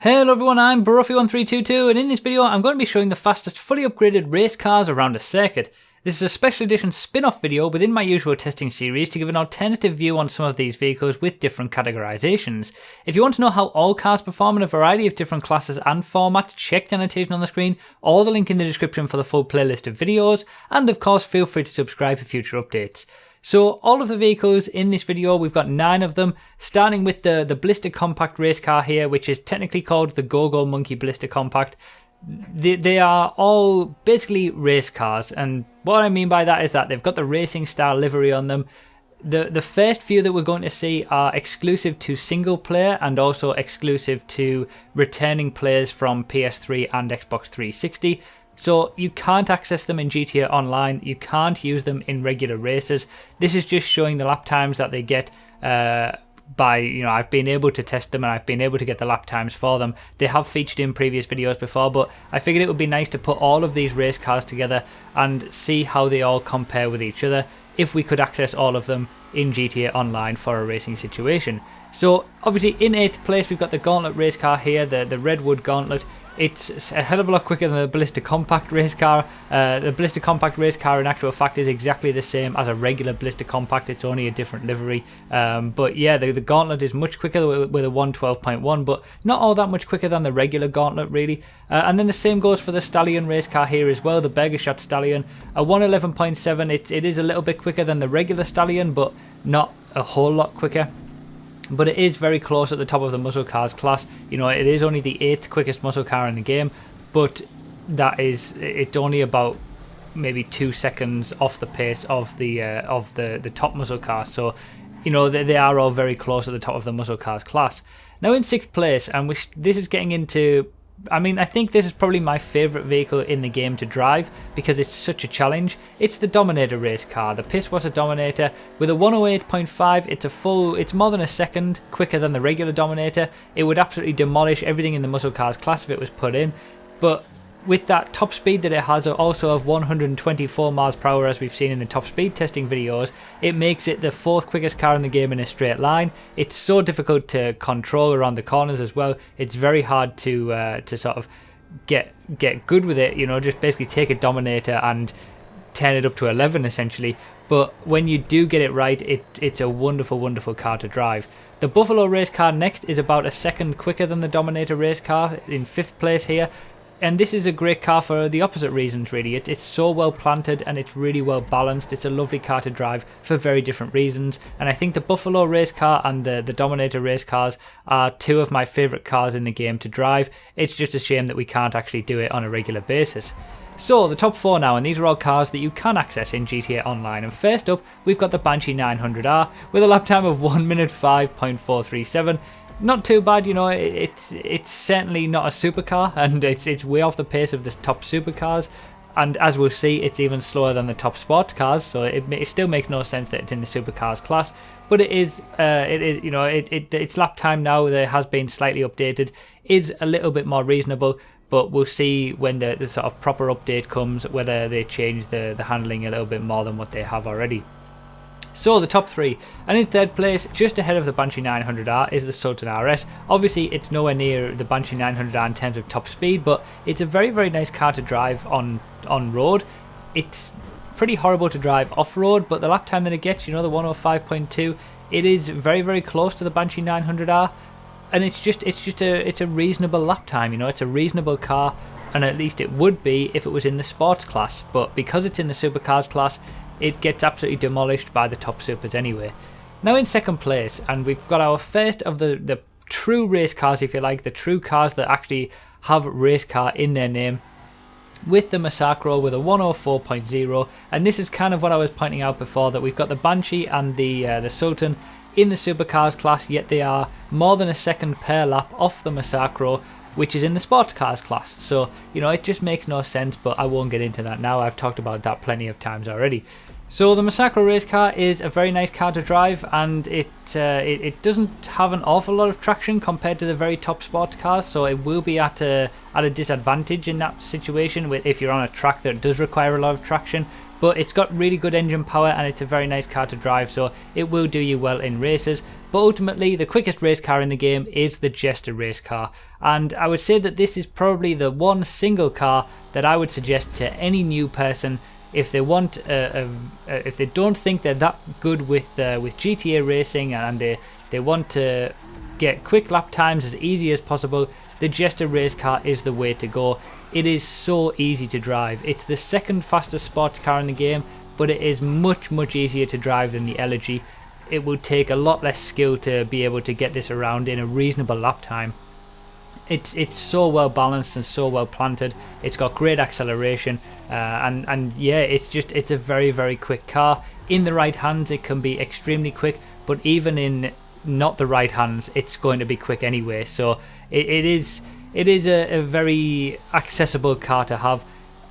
Hello everyone, I'm Baruffy1322 and in this video I'm going to be showing the fastest fully upgraded race cars around a circuit. This is a special edition spin-off video within my usual testing series to give an alternative view on some of these vehicles with different categorizations. If you want to know how all cars perform in a variety of different classes and formats, check the annotation on the screen or the link in the description for the full playlist of videos, and of course feel free to subscribe for future updates. So all of the vehicles in this video, we've got 9 of them, starting with the Blister Compact race car here, which is technically called the Go-Go Monkey Blister Compact. They are all basically race cars, and what I mean by that is that they've got the racing style livery on them. The first few that we're going to see are exclusive to single player and also exclusive to returning players from PS3 and Xbox 360. So you can't access them in GTA Online, you can't use them in regular races. This is just showing the lap times that they get I've been able to test them and I've been able to get the lap times for them. They have featured in previous videos before, but I figured it would be nice to put all of these race cars together and see how they all compare with each other if we could access all of them in GTA Online for a racing situation. So obviously in 8th place we've got the Gauntlet race car here, the Redwood Gauntlet. It's a hell of a lot quicker than the Blister Compact race car. The Blister Compact race car in actual fact is exactly the same as a regular Blister Compact, it's only a different livery. But yeah, the Gauntlet is much quicker with a 112.1, but not all that much quicker than the regular Gauntlet really. And then the same goes for the Stallion race car here as well, the Burger Shot Stallion. A 111.7, it is a little bit quicker than the regular Stallion, but not a whole lot quicker. But it is very close at the top of the muscle cars class. You know, it is only the 8th quickest muscle car in the game, but it's only about maybe 2 seconds off the pace of the top muscle cars. So, you know, they are all very close at the top of the muscle cars class. Now in 6th place, and this is getting into, I think this is probably my favourite vehicle in the game to drive because it's such a challenge. It's the Dominator race car, the Pisswasser Dominator. With a 108.5, it's more than a second quicker than the regular Dominator. It would absolutely demolish everything in the muscle cars class if it was put in. But with that top speed that it has, also of 124 miles per hour as we've seen in the top speed testing videos, it makes it the 4th quickest car in the game in a straight line. It's so difficult to control around the corners as well. It's very hard to sort of get good with it, you know, just basically take a Dominator and turn it up to 11 essentially. But when you do get it right, it's a wonderful, wonderful car to drive. The Buffalo race car next is about a second quicker than the Dominator race car, in 5th place here. And this is a great car for the opposite reasons really. It's so well planted and it's really well balanced. It's a lovely car to drive for very different reasons. And I think the Buffalo race car and the Dominator race cars are 2 of my favourite cars in the game to drive. It's just a shame that we can't actually do it on a regular basis. So the top 4 now, and these are all cars that you can access in GTA Online. And first up, we've got the Banshee 900R with a lap time of 1 minute 5.437. Not too bad, you know. It's certainly not a supercar, and it's way off the pace of the top supercars. And as we'll see, it's even slower than the top sports cars. So it still makes no sense that it's in the supercars class. But its lap time now that has been slightly updated is a little bit more reasonable. But we'll see when the sort of proper update comes whether they change the handling a little bit more than what they have already. So the top 3, and in 3rd place, just ahead of the Banshee 900R, is the Sultan RS. Obviously it's nowhere near the Banshee 900R in terms of top speed, but it's a very, very nice car to drive on road. It's pretty horrible to drive off-road, but the lap time that it gets, you know, the 105.2, it is very, very close to the Banshee 900R, and it's a reasonable lap time, you know. It's a reasonable car, and at least it would be if it was in the sports class, but because it's in the supercars class, it gets absolutely demolished by the top supers anyway. Now in 2nd place, and we've got our first of the true race cars, if you like, the true cars that actually have race car in their name, with the Massacro with a 104.0, and this is kind of what I was pointing out before, that we've got the Banshee and the Sultan in the supercars class, yet they are more than a second per lap off the Massacro, which is in the sports cars class. So, you know, it just makes no sense, but I won't get into that now. I've talked about that plenty of times already. So the Massacro race car is a very nice car to drive, and it doesn't have an awful lot of traction compared to the very top sports cars, so it will be at a disadvantage in that situation if you're on a track that does require a lot of traction. But it's got really good engine power and it's a very nice car to drive, so it will do you well in races. but ultimately the quickest race car in the game is the Jester race car, and I would say that this is probably the one single car that I would suggest to any new person if they want if they don't think they're that good with GTA racing and they want to get quick lap times as easy as possible. The Jester race car is the way to go. It is so easy to drive. It's the second fastest sports car in the game, but it is much easier to drive than the Elegy. It will take a lot less skill to be able to get this around in a reasonable lap time. It's so well balanced and so well planted. It's got great acceleration, and yeah, it's a very very quick car. In the right hands it can be extremely quick, but even in not the right hands it's going to be quick anyway. So it is a very accessible car to have,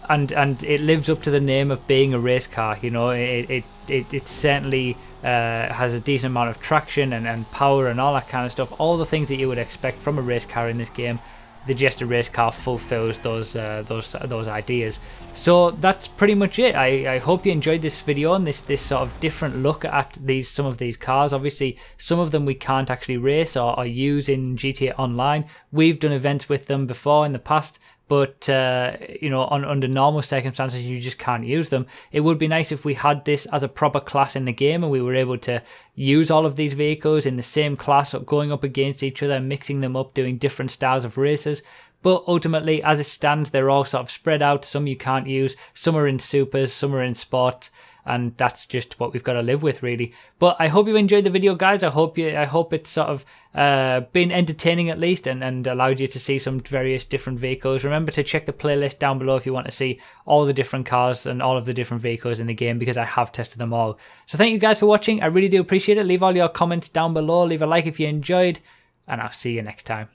and it lives up to the name of being a race car. You know, it certainly has a decent amount of traction and power and all that kind of stuff. All the things that you would expect from a race car in this game, the Jester race car fulfills those ideas. So that's pretty much it. I hope you enjoyed this video and this sort of different look at some of these cars. Obviously some of them we can't actually race or use in GTA Online. We've done events with them before in the past, but you know, under normal circumstances you just can't use them. It would be nice if we had this as a proper class in the game and we were able to use all of these vehicles in the same class, going up against each other, mixing them up, doing different styles of races. But ultimately, as it stands, they're all sort of spread out. Some you can't use, some are in supers, some are in sports, and that's just what we've got to live with, really. But I hope you enjoyed the video, guys. I hope it's sort of been entertaining at least, and allowed you to see some various different vehicles. Remember to check the playlist down below if you want to see all the different cars and all of the different vehicles in the game, because I have tested them all. So thank you guys for watching. I really do appreciate it. Leave all your comments down below. Leave a like if you enjoyed, and I'll see you next time.